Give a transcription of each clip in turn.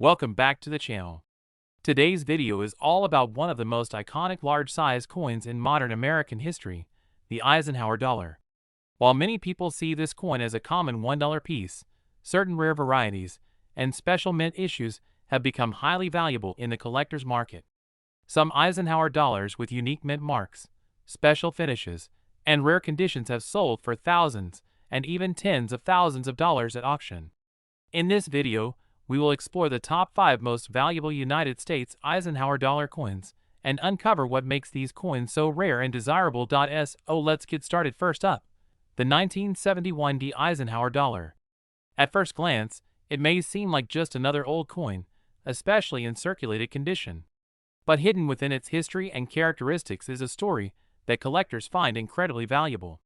Welcome back to the channel. Today's video is all about one of the most iconic large-size coins in modern American history, the Eisenhower Dollar. While many people see this coin as a common $1 piece, certain rare varieties and special mint issues have become highly valuable in the collector's market. Some Eisenhower dollars with unique mint marks, special finishes, and rare conditions have sold for thousands and even tens of thousands of dollars at auction. In this video, we will explore the top 5 most valuable United States Eisenhower dollar coins and uncover what makes these coins so rare and desirable. So let's get started. First up, the 1971 Eisenhower Dollar. At first glance, it may seem like just another old coin, especially in circulated condition. But hidden within its history and characteristics is a story that collectors find incredibly valuable.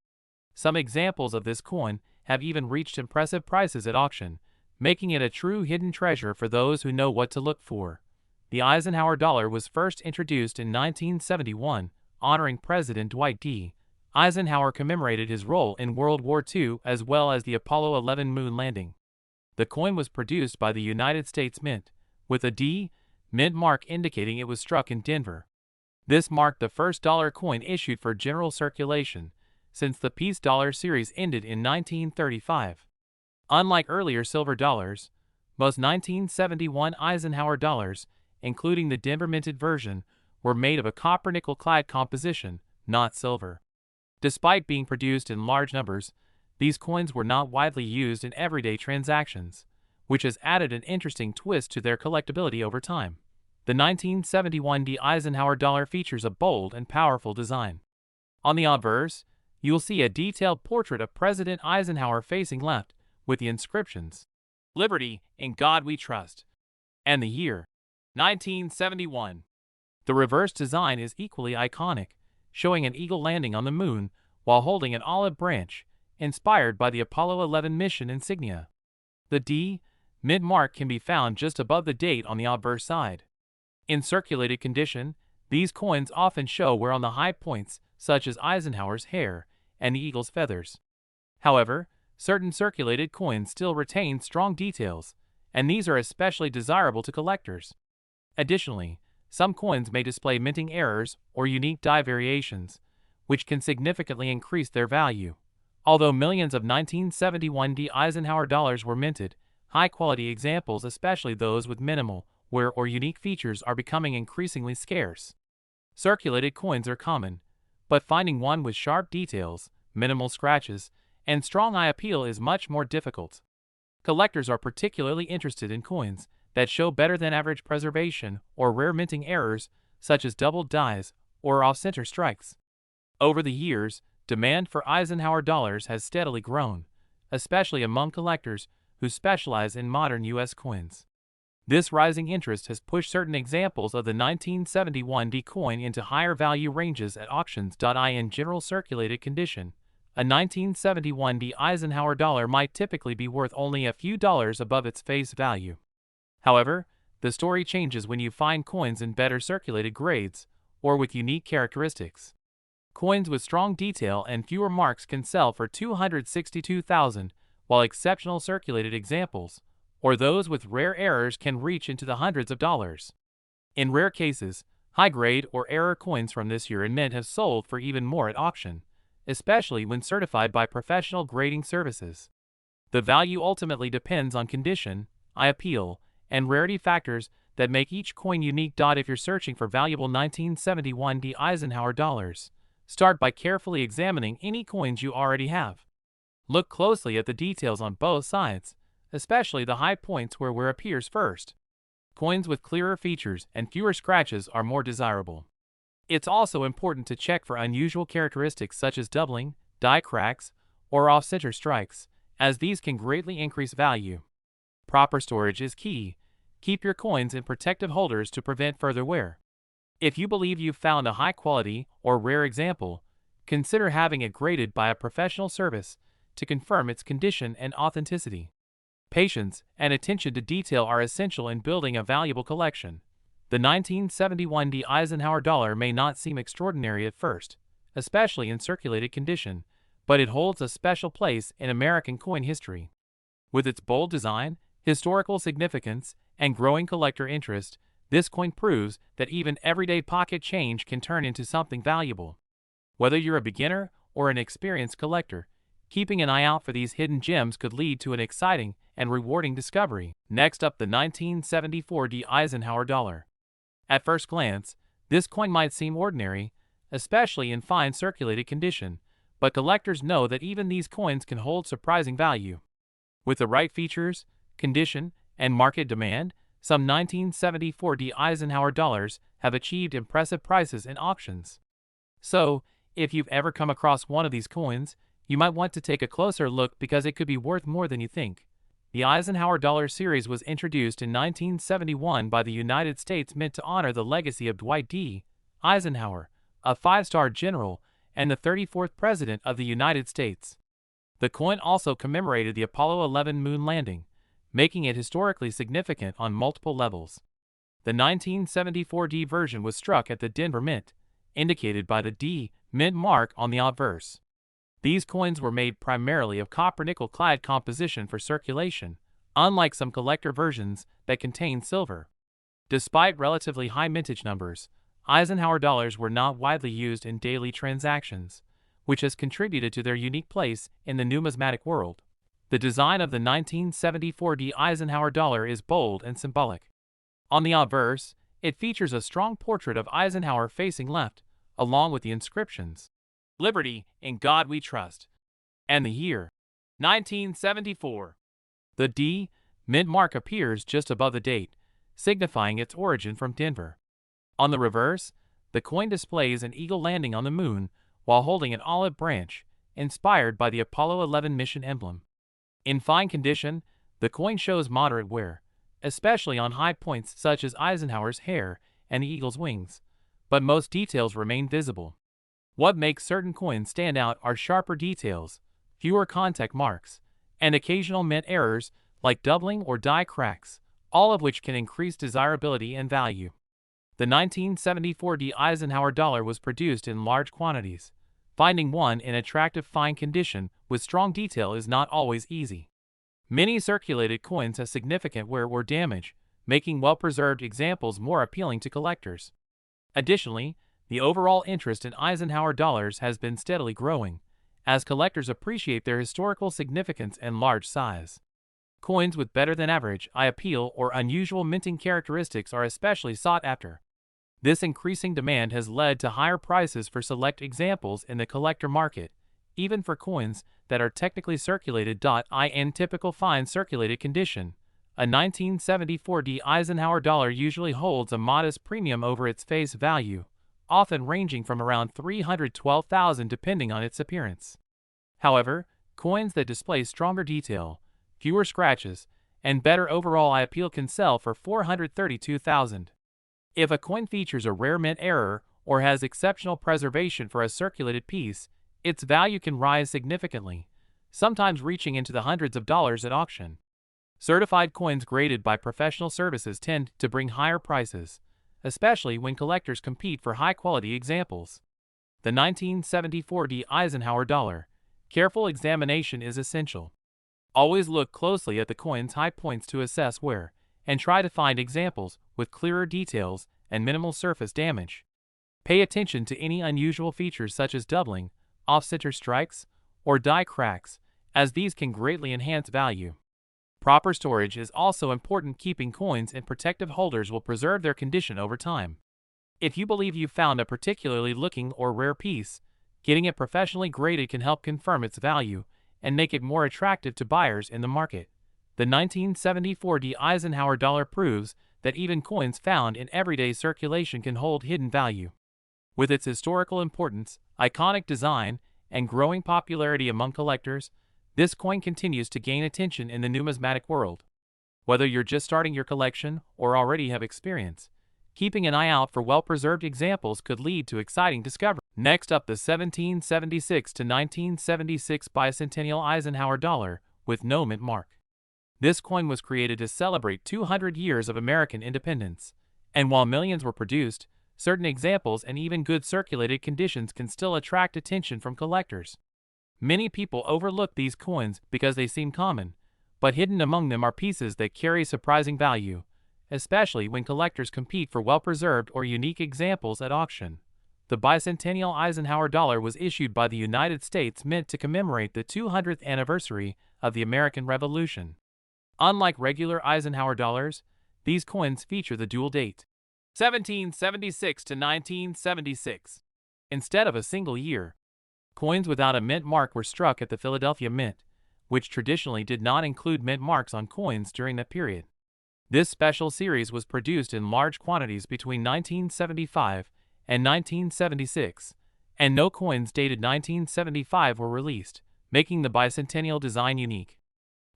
Some examples of this coin have even reached impressive prices at auction, making it a true hidden treasure for those who know what to look for. The Eisenhower Dollar was first introduced in 1971, honoring President Dwight D. Eisenhower commemorated his role in World War II as well as the Apollo 11 moon landing. The coin was produced by the United States Mint, with a D. Mint mark indicating it was struck in Denver. This marked the first dollar coin issued for general circulation, since the Peace Dollar series ended in 1935. Unlike earlier silver dollars, most 1971 Eisenhower dollars, including the Denver minted version, were made of a copper-nickel clad composition, not silver. Despite being produced in large numbers, these coins were not widely used in everyday transactions, which has added an interesting twist to their collectability over time. The 1971 Eisenhower Dollar features a bold and powerful design. On the obverse, you'll see a detailed portrait of President Eisenhower facing left, with the inscriptions, "Liberty, in God we trust," and the year, 1971. The reverse design is equally iconic, showing an eagle landing on the moon while holding an olive branch, inspired by the Apollo 11 mission insignia. The D. Mint mark can be found just above the date on the obverse side. In circulated condition, these coins often show wear on the high points, such as Eisenhower's hair and the eagle's feathers. However, certain circulated coins still retain strong details, and these are especially desirable to collectors. Additionally, some coins may display minting errors or unique die variations, which can significantly increase their value. Although millions of 1971 Eisenhower dollars were minted, high-quality examples, especially those with minimal wear or unique features, are becoming increasingly scarce. Circulated coins are common, but finding one with sharp details, minimal scratches, and strong eye appeal is much more difficult. Collectors are particularly interested in coins that show better than average preservation or rare minting errors, such as doubled dies or off-center strikes. Over the years, demand for Eisenhower dollars has steadily grown, especially among collectors who specialize in modern U.S. coins. This rising interest has pushed certain examples of the 1971 coin into higher value ranges at auctions. In general circulated condition, a 1971 Eisenhower dollar might typically be worth only a few dollars above its face value. However, the story changes when you find coins in better circulated grades or with unique characteristics. Coins with strong detail and fewer marks can sell for $262,000, while exceptional circulated examples, or those with rare errors, can reach into the hundreds of dollars. In rare cases, high-grade or error coins from this year in mint have sold for even more at auction, especially when certified by professional grading services. The value ultimately depends on condition, eye appeal, and rarity factors that make each coin unique. If you're searching for valuable 1971 Eisenhower dollars, start by carefully examining any coins you already have. Look closely at the details on both sides, especially the high points where wear appears first. Coins with clearer features and fewer scratches are more desirable. It's also important to check for unusual characteristics such as doubling, die cracks, or off-center strikes, as these can greatly increase value. Proper storage is key. Keep your coins in protective holders to prevent further wear. If you believe you've found a high-quality or rare example, consider having it graded by a professional service to confirm its condition and authenticity. Patience and attention to detail are essential in building a valuable collection. The 1971 Eisenhower dollar may not seem extraordinary at first, especially in circulated condition, but it holds a special place in American coin history. With its bold design, historical significance, and growing collector interest, this coin proves that even everyday pocket change can turn into something valuable. Whether you're a beginner or an experienced collector, keeping an eye out for these hidden gems could lead to an exciting and rewarding discovery. Next up, the 1974 Eisenhower Dollar. At first glance, this coin might seem ordinary, especially in fine circulated condition, but collectors know that even these coins can hold surprising value. With the right features, condition, and market demand, some 1974 Eisenhower dollars have achieved impressive prices in auctions. So, if you've ever come across one of these coins, you might want to take a closer look because it could be worth more than you think. The Eisenhower Dollar series was introduced in 1971 by the United States, meant to honor the legacy of Dwight D. Eisenhower, a five-star general and the 34th President of the United States. The coin also commemorated the Apollo 11 moon landing, making it historically significant on multiple levels. The 1974 D version was struck at the Denver Mint, indicated by the D Mint mark on the obverse. These coins were made primarily of copper-nickel clad composition for circulation, unlike some collector versions that contain silver. Despite relatively high mintage numbers, Eisenhower dollars were not widely used in daily transactions, which has contributed to their unique place in the numismatic world. The design of the 1974 Eisenhower dollar is bold and symbolic. On the obverse, it features a strong portrait of Eisenhower facing left, along with the inscriptions, "Liberty, in God we trust," and the year, 1974. The D Mint mark appears just above the date, signifying its origin from Denver. On the reverse, the coin displays an eagle landing on the moon while holding an olive branch, inspired by the Apollo 11 mission emblem. In fine condition, the coin shows moderate wear, especially on high points such as Eisenhower's hair and the eagle's wings, but most details remain visible. What makes certain coins stand out are sharper details, fewer contact marks, and occasional mint errors like doubling or die cracks, all of which can increase desirability and value. The 1974 Eisenhower dollar was produced in large quantities. Finding one in attractive fine condition with strong detail is not always easy. Many circulated coins have significant wear or damage, making well-preserved examples more appealing to collectors. Additionally, the overall interest in Eisenhower dollars has been steadily growing, as collectors appreciate their historical significance and large size. Coins with better-than-average eye appeal or unusual minting characteristics are especially sought after. This increasing demand has led to higher prices for select examples in the collector market, even for coins that are technically circulated. In typical fine circulated condition, a 1974 Eisenhower dollar usually holds a modest premium over its face value, often ranging from around $312,000 depending on its appearance. However, coins that display stronger detail, fewer scratches, and better overall eye appeal can sell for $432,000. If a coin features a rare mint error or has exceptional preservation for a circulated piece, its value can rise significantly, sometimes reaching into the hundreds of dollars at auction. Certified coins graded by professional services tend to bring higher prices, especially when collectors compete for high-quality examples. The 1974 Eisenhower dollar. Careful examination is essential. Always look closely at the coin's high points to assess wear, and try to find examples with clearer details and minimal surface damage. Pay attention to any unusual features such as doubling, off-center strikes, or die cracks, as these can greatly enhance value. Proper storage is also important. Keeping coins in protective holders will preserve their condition over time. If you believe you've found a particularly looking or rare piece, getting it professionally graded can help confirm its value and make it more attractive to buyers in the market. The 1974 Eisenhower dollar proves that even coins found in everyday circulation can hold hidden value. With its historical importance, iconic design, and growing popularity among collectors, this coin continues to gain attention in the numismatic world. Whether you're just starting your collection or already have experience, keeping an eye out for well-preserved examples could lead to exciting discoveries. Next up, the 1776 to 1976 bicentennial Eisenhower dollar with no mint mark. This coin was created to celebrate 200 years of American independence, and while millions were produced, certain examples and even good circulated conditions can still attract attention from collectors. Many people overlook these coins because they seem common, but hidden among them are pieces that carry surprising value, especially when collectors compete for well-preserved or unique examples at auction. The bicentennial Eisenhower dollar was issued by the United States Mint to commemorate the 200th anniversary of the American Revolution. Unlike regular Eisenhower dollars, these coins feature the dual date, 1776 to 1976. Instead of a single year, coins without a mint mark were struck at the Philadelphia Mint, which traditionally did not include mint marks on coins during that period. This special series was produced in large quantities between 1975 and 1976, and no coins dated 1975 were released, making the bicentennial design unique.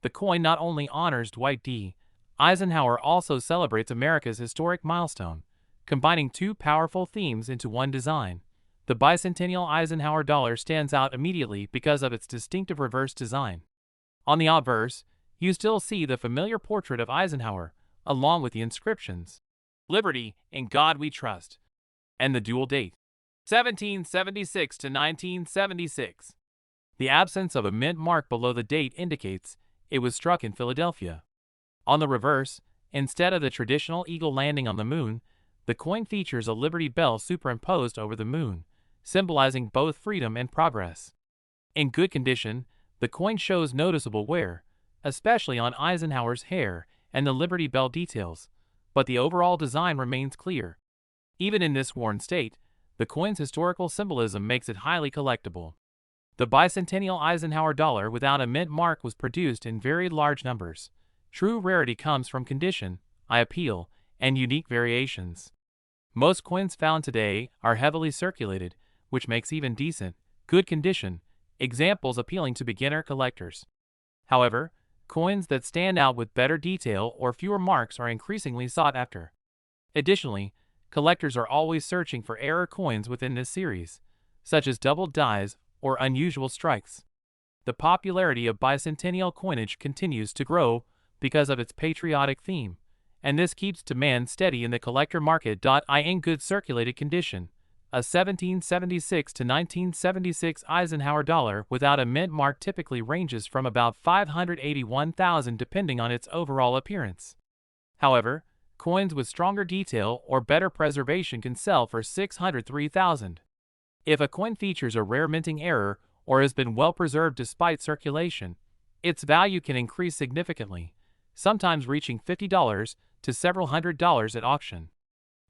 The coin not only honors Dwight D. Eisenhower also celebrates America's historic milestone, combining two powerful themes into one design. The bicentennial Eisenhower dollar stands out immediately because of its distinctive reverse design. On the obverse, you still see the familiar portrait of Eisenhower, along with the inscriptions, "Liberty, in God we trust," and the dual date, 1776 to 1976. The absence of a mint mark below the date indicates it was struck in Philadelphia. On the reverse, instead of the traditional eagle landing on the moon, the coin features a Liberty Bell superimposed over the moon, symbolizing both freedom and progress. In good condition, the coin shows noticeable wear, especially on Eisenhower's hair and the Liberty Bell details, but the overall design remains clear. Even in this worn state, the coin's historical symbolism makes it highly collectible. The bicentennial Eisenhower dollar without a mint mark was produced in very large numbers. True rarity comes from condition, eye appeal, and unique variations. Most coins found today are heavily circulated, which makes even decent, good condition examples appealing to beginner collectors. However, coins that stand out with better detail or fewer marks are increasingly sought after. Additionally, collectors are always searching for rare coins within this series, such as doubled dies or unusual strikes. The popularity of bicentennial coinage continues to grow because of its patriotic theme, and this keeps demand steady in the collector market. In good circulated condition, a 1776 to 1976 Eisenhower dollar without a mint mark typically ranges from about $581,000 depending on its overall appearance. However, coins with stronger detail or better preservation can sell for $603,000. If a coin features a rare minting error or has been well preserved despite circulation, its value can increase significantly, sometimes reaching $50 to several $100s at auction.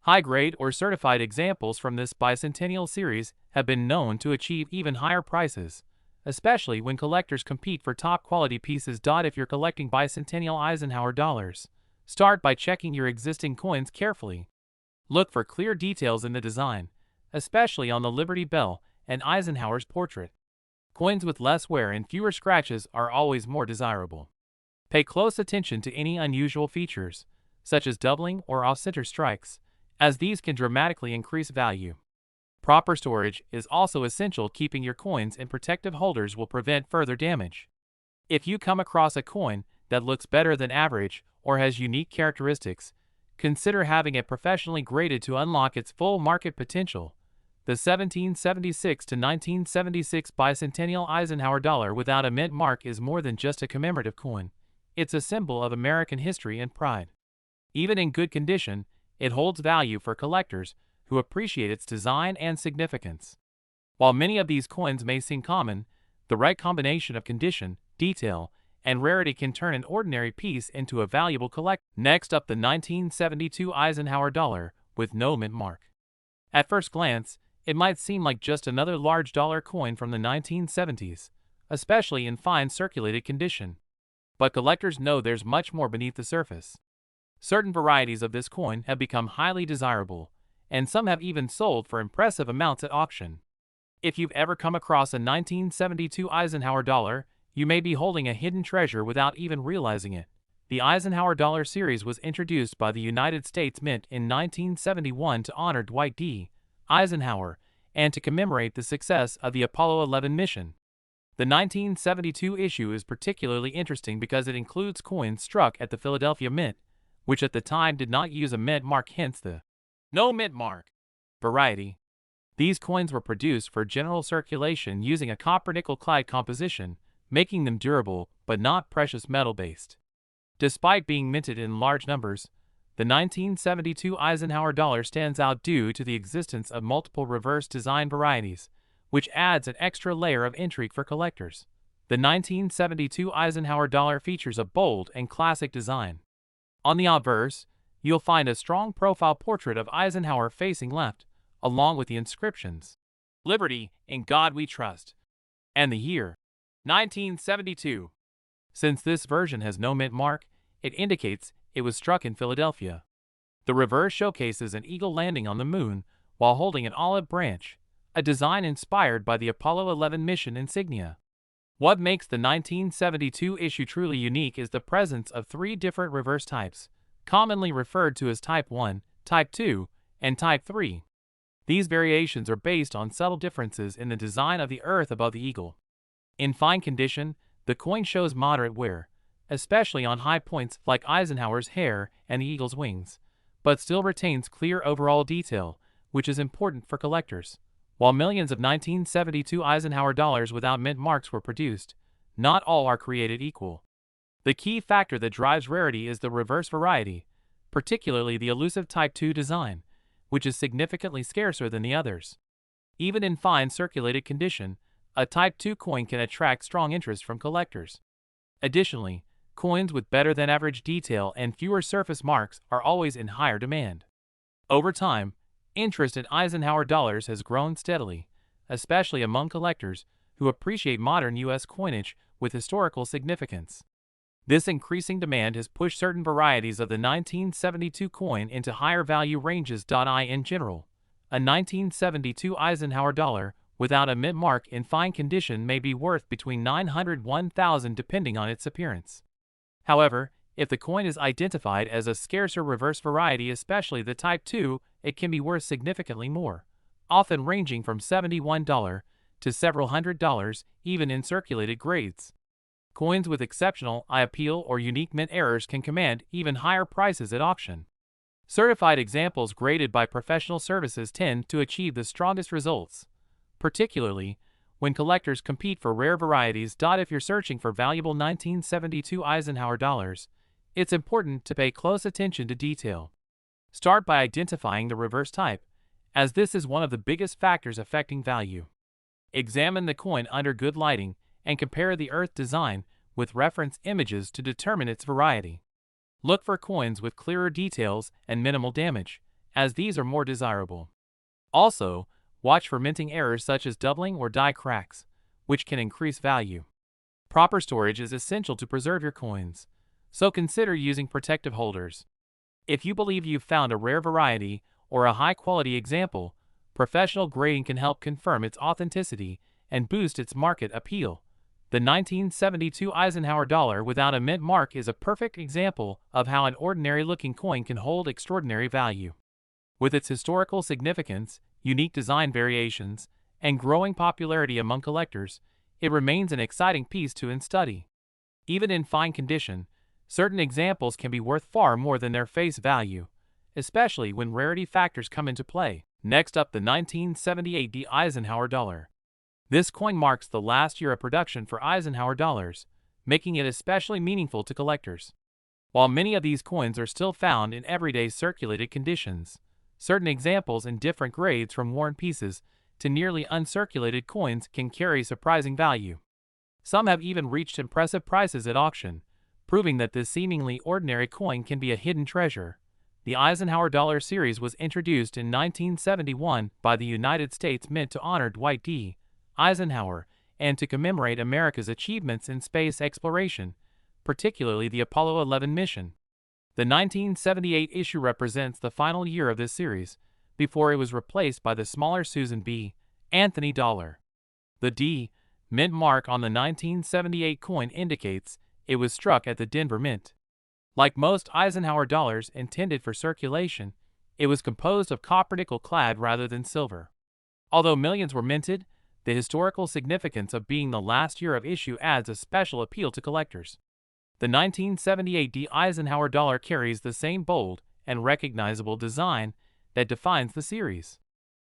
High-grade or certified examples from this bicentennial series have been known to achieve even higher prices, especially when collectors compete for top-quality pieces. If you're collecting bicentennial Eisenhower dollars, start by checking your existing coins carefully. Look for clear details in the design, especially on the Liberty Bell and Eisenhower's portrait. Coins with less wear and fewer scratches are always more desirable. Pay close attention to any unusual features, such as doubling or off-center strikes, as these can dramatically increase value. Proper storage is also essential. Keeping your coins in protective holders will prevent further damage. If you come across a coin that looks better than average or has unique characteristics, consider having it professionally graded to unlock its full market potential. The 1776 to 1976 bicentennial Eisenhower dollar without a mint mark is more than just a commemorative coin. It's a symbol of American history and pride. Even in good condition, it holds value for collectors who appreciate its design and significance. While many of these coins may seem common, the right combination of condition, detail, and rarity can turn an ordinary piece into a valuable collection. Next up, the 1972 Eisenhower dollar with no mint mark. At first glance, it might seem like just another large dollar coin from the 1970s, especially in fine circulated condition. But collectors know there's much more beneath the surface. Certain varieties of this coin have become highly desirable, and some have even sold for impressive amounts at auction. If you've ever come across a 1972 Eisenhower dollar, you may be holding a hidden treasure without even realizing it. The Eisenhower Dollar series was introduced by the United States Mint in 1971 to honor Dwight D. Eisenhower and to commemorate the success of the Apollo 11 mission. The 1972 issue is particularly interesting because it includes coins struck at the Philadelphia Mint, which at the time did not use a mint mark, hence the no mint mark variety. These coins were produced for general circulation using a copper-nickel clyde composition, making them durable but not precious metal-based. Despite being minted in large numbers, The 1972 Eisenhower Dollar stands out due to the existence of multiple reverse design varieties, which adds an extra layer of intrigue for collectors. The 1972 Eisenhower Dollar features a bold and classic design. On the obverse, you'll find a strong profile portrait of Eisenhower facing left, along with the inscriptions, "Liberty, in God we trust," and the year, 1972. Since this version has no mint mark, it indicates it was struck in Philadelphia. The reverse showcases an eagle landing on the moon while holding an olive branch, a design inspired by the Apollo 11 mission insignia. What makes the 1972 issue truly unique is the presence of three different reverse types, commonly referred to as Type 1, Type 2, and Type 3. These variations are based on subtle differences in the design of the earth above the eagle. In fine condition, the coin shows moderate wear, especially on high points like Eisenhower's hair and the eagle's wings, but still retains clear overall detail, which is important for collectors. While millions of 1972 Eisenhower dollars without mint marks were produced, not all are created equal. The key factor that drives rarity is the reverse variety, particularly the elusive Type 2 design, which is significantly scarcer than the others. Even in fine circulated condition, a Type 2 coin can attract strong interest from collectors. Additionally, coins with better than average detail and fewer surface marks are always in higher demand. Over time, interest in Eisenhower dollars has grown steadily, especially among collectors who appreciate modern U.S. coinage with historical significance. This increasing demand has pushed certain varieties of the 1972 coin into higher value ranges. In general, a 1972 Eisenhower dollar without a mint mark in fine condition may be worth between $900 and $1,000 depending on its appearance. However, if the coin is identified as a scarcer reverse variety, especially the Type 2, it can be worth significantly more, often ranging from $71 to several $100s, even in circulated grades. Coins with exceptional eye appeal or unique mint errors can command even higher prices at auction. Certified examples graded by professional services tend to achieve the strongest results, particularly when collectors compete for rare varieties. If you're searching for valuable 1972 Eisenhower dollars, it's important to pay close attention to detail. Start by identifying the reverse type, as this is one of the biggest factors affecting value. Examine the coin under good lighting and compare the earth design with reference images to determine its variety. Look for coins with clearer details and minimal damage, as these are more desirable. Also, watch for minting errors such as doubling or die cracks, which can increase value. Proper storage is essential to preserve your coins, so consider using protective holders. If you believe you've found a rare variety or a high-quality example, professional grading can help confirm its authenticity and boost its market appeal. The 1972 Eisenhower dollar without a mint mark is a perfect example of how an ordinary-looking coin can hold extraordinary value. With its historical significance, unique design variations, and growing popularity among collectors, it remains an exciting piece to study. Even in fine condition, certain examples can be worth far more than their face value, especially when rarity factors come into play. Next up, the 1978 Eisenhower Dollar. This coin marks the last year of production for Eisenhower dollars, making it especially meaningful to collectors. While many of these coins are still found in everyday circulated conditions, certain examples in different grades from worn pieces to nearly uncirculated coins can carry surprising value. Some have even reached impressive prices at auction, proving that this seemingly ordinary coin can be a hidden treasure. The Eisenhower Dollar series was introduced in 1971 by the United States Mint to honor Dwight D. Eisenhower and to commemorate America's achievements in space exploration, particularly the Apollo 11 mission. The 1978 issue represents the final year of this series, before it was replaced by the smaller Susan B. Anthony Dollar. The D. Mint mark on the 1978 coin indicates it was struck at the Denver Mint. Like most Eisenhower dollars intended for circulation, it was composed of copper nickel clad rather than silver. Although millions were minted, the historical significance of being the last year of issue adds a special appeal to collectors. The 1978 Eisenhower dollar carries the same bold and recognizable design that defines the series.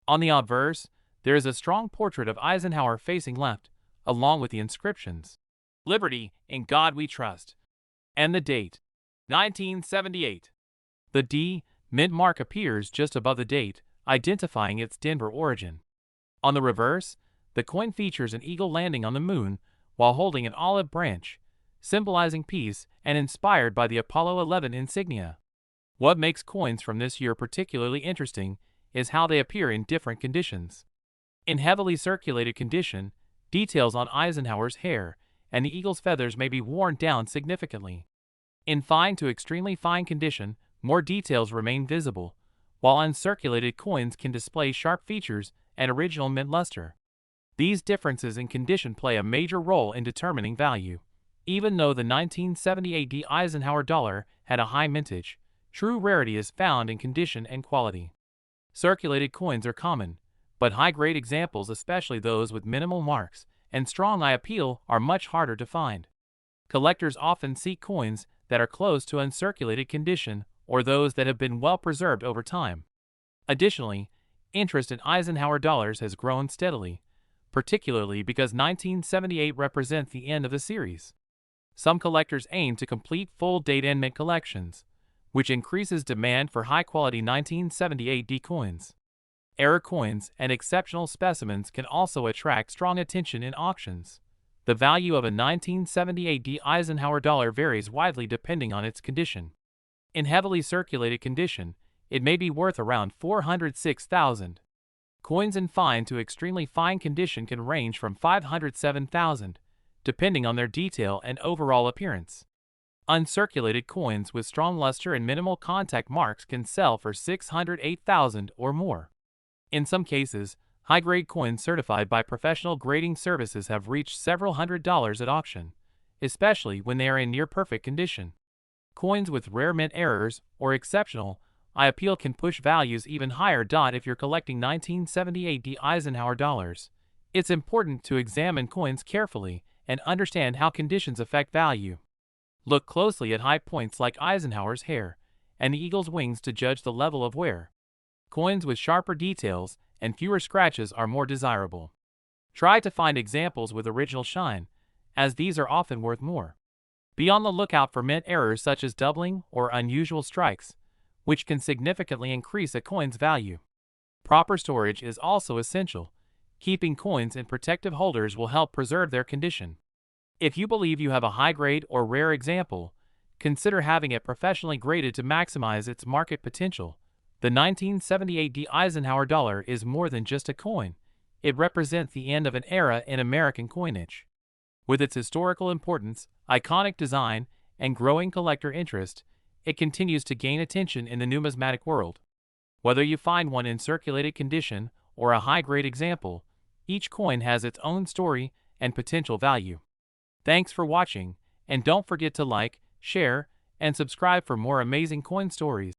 On the obverse, there is a strong portrait of Eisenhower facing left, along with the inscriptions, "Liberty, in God we trust," and the date, 1978. The D mint mark appears just above the date, identifying its Denver origin. On the reverse, the coin features an eagle landing on the moon while holding an olive branch, symbolizing peace and inspired by the Apollo 11 insignia. What makes coins from this year particularly interesting is how they appear in different conditions. In heavily circulated condition, details on Eisenhower's hair and the eagle's feathers may be worn down significantly. In fine to extremely fine condition, more details remain visible, while uncirculated coins can display sharp features and original mint luster. These differences in condition play a major role in determining value. Even though the 1978 Eisenhower dollar had a high mintage, true rarity is found in condition and quality. Circulated coins are common, but high-grade examples, especially those with minimal marks and strong eye appeal, are much harder to find. Collectors often seek coins that are close to uncirculated condition or those that have been well preserved over time. Additionally, interest in Eisenhower dollars has grown steadily, particularly because 1978 represents the end of the series. Some collectors aim to complete full date and mint collections, which increases demand for high-quality 1978 coins. Error coins and exceptional specimens can also attract strong attention in auctions. The value of a 1978 Eisenhower dollar varies widely depending on its condition. In heavily circulated condition, it may be worth around $406,000. Coins in fine to extremely fine condition can range from $507,000, depending on their detail and overall appearance. Uncirculated coins with strong luster and minimal contact marks can sell for $608,000 or more. In some cases, high-grade coins certified by professional grading services have reached several $100s at auction, especially when they are in near-perfect condition. Coins with rare mint errors or exceptional eye appeal can push values even higher. If you're collecting 1978 Eisenhower dollars, it's important to examine coins carefully and understand how conditions affect value. Look closely at high points like Eisenhower's hair and the eagle's wings to judge the level of wear. Coins with sharper details and fewer scratches are more desirable. Try to find examples with original shine, as these are often worth more. Be on the lookout for mint errors such as doubling or unusual strikes, which can significantly increase a coin's value. Proper storage is also essential. Keeping coins in protective holders will help preserve their condition. If you believe you have a high-grade or rare example, consider having it professionally graded to maximize its market potential. The 1978 Eisenhower dollar is more than just a coin. It represents the end of an era in American coinage. With its historical importance, iconic design, and growing collector interest, it continues to gain attention in the numismatic world. Whether you find one in circulated condition or a high-grade example, each coin has its own story and potential value. Thanks for watching, and don't forget to like, share, and subscribe for more amazing coin stories.